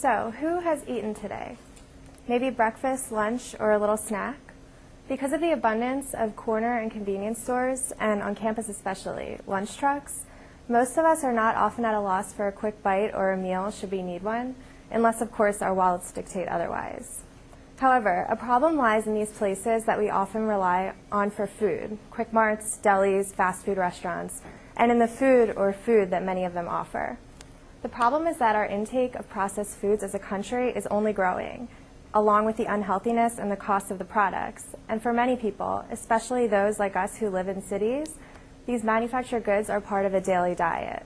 So, who has eaten today? Maybe breakfast, lunch, or a little snack? Because of the abundance of corner and convenience stores, and on campus especially, lunch trucks, most of us are not often at a loss for a quick bite or a meal should we need one, unless of course our wallets dictate otherwise. However, a problem lies in these places that we often rely on for food, quick marts, delis, fast food restaurants, and in the food that many of them offer. The problem is that our intake of processed foods as a country is only growing, along with the unhealthiness and the cost of the products. And for many people, especially those like us who live in cities, these manufactured goods are part of a daily diet.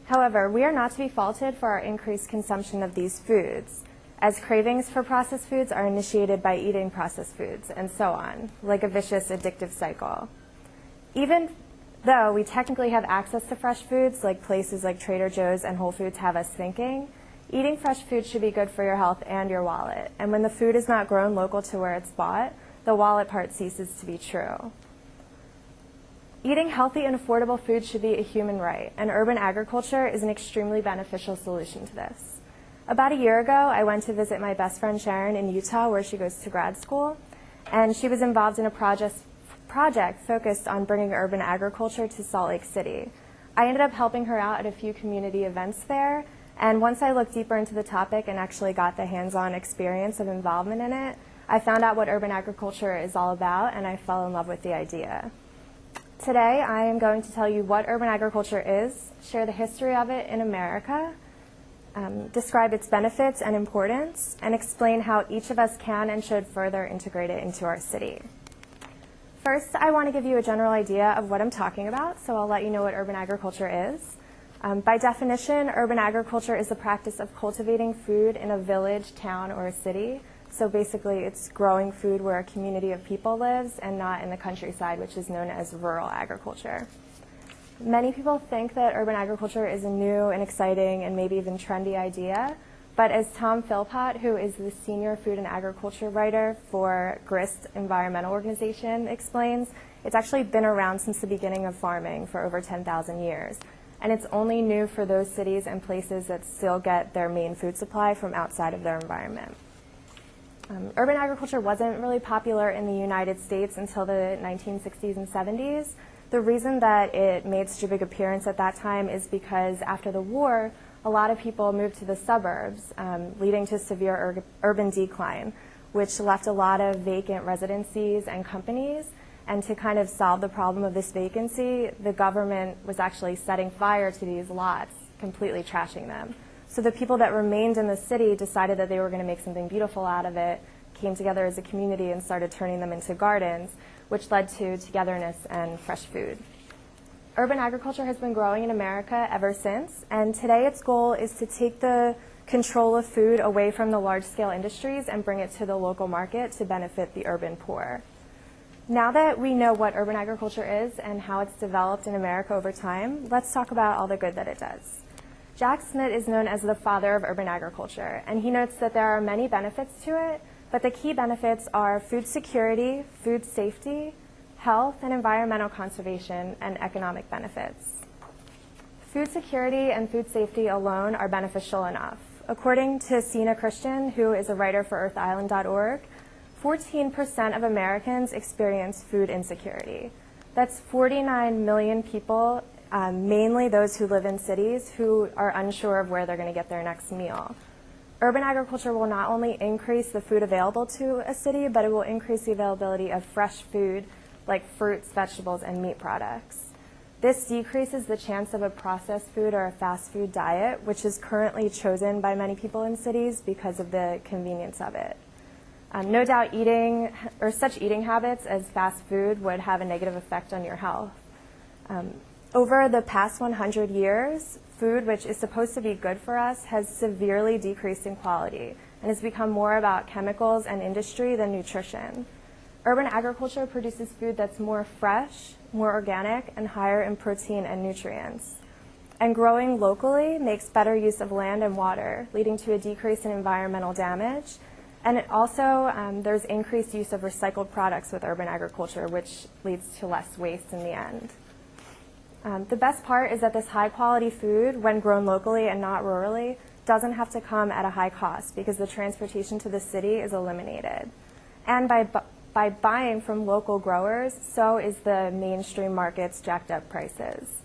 However, we are not to be faulted for our increased consumption of these foods, as cravings for processed foods are initiated by eating processed foods, and so on, like a vicious addictive cycle. Even though we technically have access to fresh foods, like places like Trader Joe's and Whole Foods have us thinking, eating fresh food should be good for your health and your wallet. And when the food is not grown local to where it's bought, the wallet part ceases to be true. Eating healthy and affordable food should be a human right, and urban agriculture is an extremely beneficial solution to this. About a year ago, I went to visit my best friend Sharon in Utah, where she goes to grad school, and she was involved in a project focused on bringing urban agriculture to Salt Lake City. I ended up helping her out at a few community events there, and once I looked deeper into the topic and actually got the hands-on experience of involvement in it, I found out what urban agriculture is all about, and I fell in love with the idea. Today, I am going to tell you what urban agriculture is, share the history of it in America, describe its benefits and importance, and explain how each of us can and should further integrate it into our city. First, I want to give you a general idea of what I'm talking about, so I'll let you know what urban agriculture is. By definition, urban agriculture is the practice of cultivating food in a village, town, or a city. So basically, it's growing food where a community of people lives and not in the countryside, which is known as rural agriculture. Many people think that urban agriculture is a new and exciting and maybe even trendy idea, but as Tom Philpott, who is the senior food and agriculture writer for GRIST Environmental Organization, explains, it's actually been around since the beginning of farming for over 10,000 years. And it's only new for those cities and places that still get their main food supply from outside of their environment. Urban agriculture wasn't really popular in the United States until the 1960s and 70s. The reason that it made such a big appearance at that time is because after the war, a lot of people moved to the suburbs, leading to severe urban decline, which left a lot of vacant residencies and companies. And to kind of solve the problem of this vacancy, the government was actually setting fire to these lots, completely trashing them. So the people that remained in the city decided that they were going to make something beautiful out of it, came together as a community and started turning them into gardens, which led to togetherness and fresh food. Urban agriculture has been growing in America ever since, and today its goal is to take the control of food away from the large-scale industries and bring it to the local market to benefit the urban poor. Now that we know what urban agriculture is and how it's developed in America over time, let's talk about all the good that it does. Jack Smith is known as the father of urban agriculture, and he notes that there are many benefits to it, but the key benefits are food security, food safety, health and environmental conservation, and economic benefits. Food security and food safety alone are beneficial enough. According to Sina Christian, who is a writer for earthisland.org, 14% of Americans experience food insecurity. That's 49 million people, mainly those who live in cities, who are unsure of where they're going to get their next meal. Urban agriculture will not only increase the food available to a city, but it will increase the availability of fresh food like fruits, vegetables, and meat products. This decreases the chance of a processed food or a fast food diet, which is currently chosen by many people in cities because of the convenience of it. No doubt such eating habits as fast food would have a negative effect on your health. Over the past 100 years, food, which is supposed to be good for us, has severely decreased in quality and has become more about chemicals and industry than nutrition. Urban agriculture produces food that's more fresh, more organic, and higher in protein and nutrients. And growing locally makes better use of land and water, leading to a decrease in environmental damage. And it also, there's increased use of recycled products with urban agriculture, which leads to less waste in the end. The best part is that this high-quality food, when grown locally and not rurally, doesn't have to come at a high cost because the transportation to the city is eliminated. And by buying from local growers, so is the mainstream market's jacked up prices.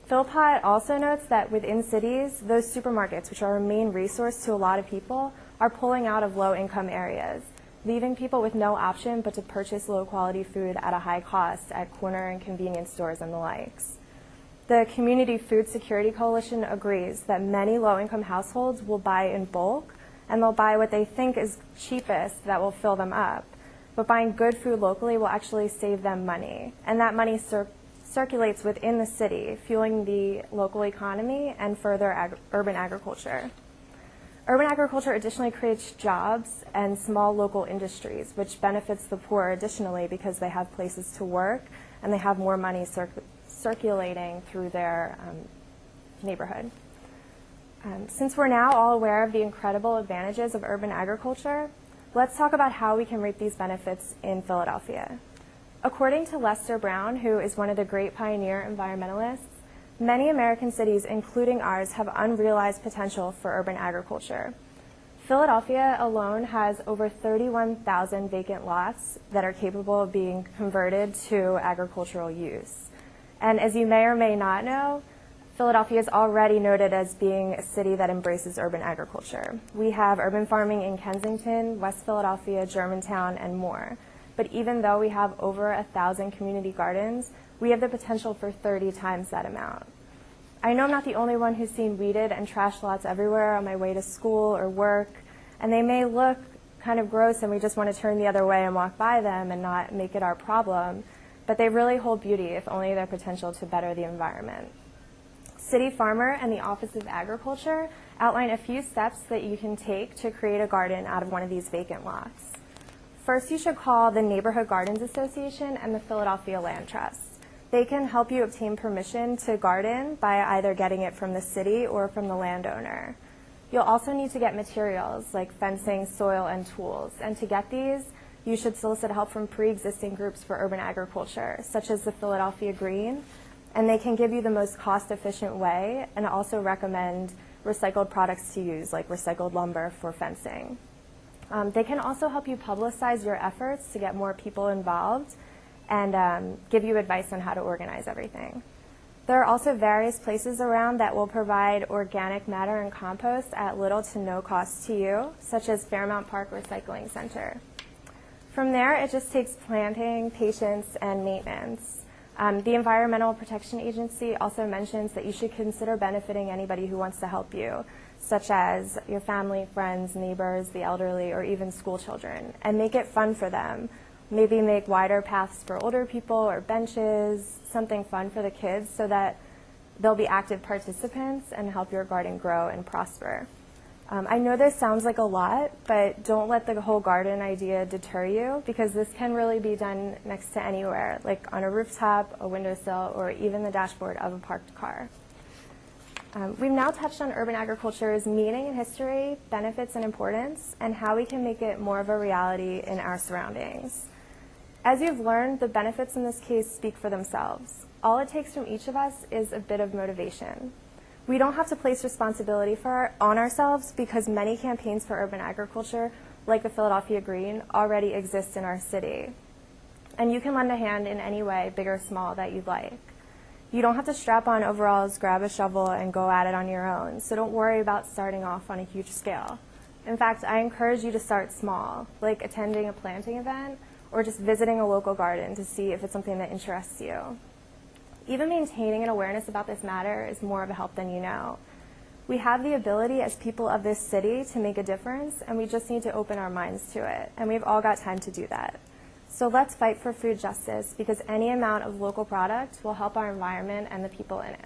Philpott also notes that within cities, those supermarkets, which are a main resource to a lot of people, are pulling out of low-income areas, leaving people with no option but to purchase low-quality food at a high cost at corner and convenience stores and the likes. The Community Food Security Coalition agrees that many low-income households will buy in bulk, and they'll buy what they think is cheapest that will fill them up. But buying good food locally will actually save them money, and that money circulates within the city, fueling the local economy and further urban agriculture. Urban agriculture additionally creates jobs and small local industries, which benefits the poor additionally because they have places to work and they have more money circulating through their neighborhood. Since we're now all aware of the incredible advantages of urban agriculture, let's talk about how we can reap these benefits in Philadelphia. According to Lester Brown, who is one of the great pioneer environmentalists, many American cities, including ours, have unrealized potential for urban agriculture. Philadelphia alone has over 31,000 vacant lots that are capable of being converted to agricultural use. And as you may or may not know, Philadelphia is already noted as being a city that embraces urban agriculture. We have urban farming in Kensington, West Philadelphia, Germantown, and more. But even though we have over 1,000 community gardens, we have the potential for 30 times that amount. I know I'm not the only one who's seen weeded and trash lots everywhere on my way to school or work, and they may look kind of gross and we just want to turn the other way and walk by them and not make it our problem, but they really hold beauty if only their potential to better the environment. City Farmer and the Office of Agriculture outline a few steps that you can take to create a garden out of one of these vacant lots. First, you should call the Neighborhood Gardens Association and the Philadelphia Land Trust. They can help you obtain permission to garden by either getting it from the city or from the landowner. You'll also need to get materials like fencing, soil, and tools. And to get these, you should solicit help from pre-existing groups for urban agriculture, such as the Philadelphia Green, and they can give you the most cost-efficient way and also recommend recycled products to use, like recycled lumber for fencing. They can also help you publicize your efforts to get more people involved and give you advice on how to organize everything. There are also various places around that will provide organic matter and compost at little to no cost to you, such as Fairmount Park Recycling Center. From there, it just takes planting, patience, and maintenance. The Environmental Protection Agency also mentions that you should consider benefiting anybody who wants to help you, such as your family, friends, neighbors, the elderly, or even school children, and make it fun for them. Maybe make wider paths for older people or benches, something fun for the kids so that they'll be active participants and help your garden grow and prosper. I know this sounds like a lot, but don't let the whole garden idea deter you because this can really be done next to anywhere, like on a rooftop, a windowsill, or even the dashboard of a parked car. We've now touched on urban agriculture's meaning and history, benefits and importance, and how we can make it more of a reality in our surroundings. As you've learned, the benefits in this case speak for themselves. All it takes from each of us is a bit of motivation. We don't have to place responsibility on ourselves because many campaigns for urban agriculture, like the Philadelphia Green, already exist in our city. And you can lend a hand in any way, big or small, that you'd like. You don't have to strap on overalls, grab a shovel, and go at it on your own, so don't worry about starting off on a huge scale. In fact, I encourage you to start small, like attending a planting event or just visiting a local garden to see if it's something that interests you. Even maintaining an awareness about this matter is more of a help than you know. We have the ability as people of this city to make a difference, and we just need to open our minds to it, and we've all got time to do that. So let's fight for food justice because any amount of local product will help our environment and the people in it.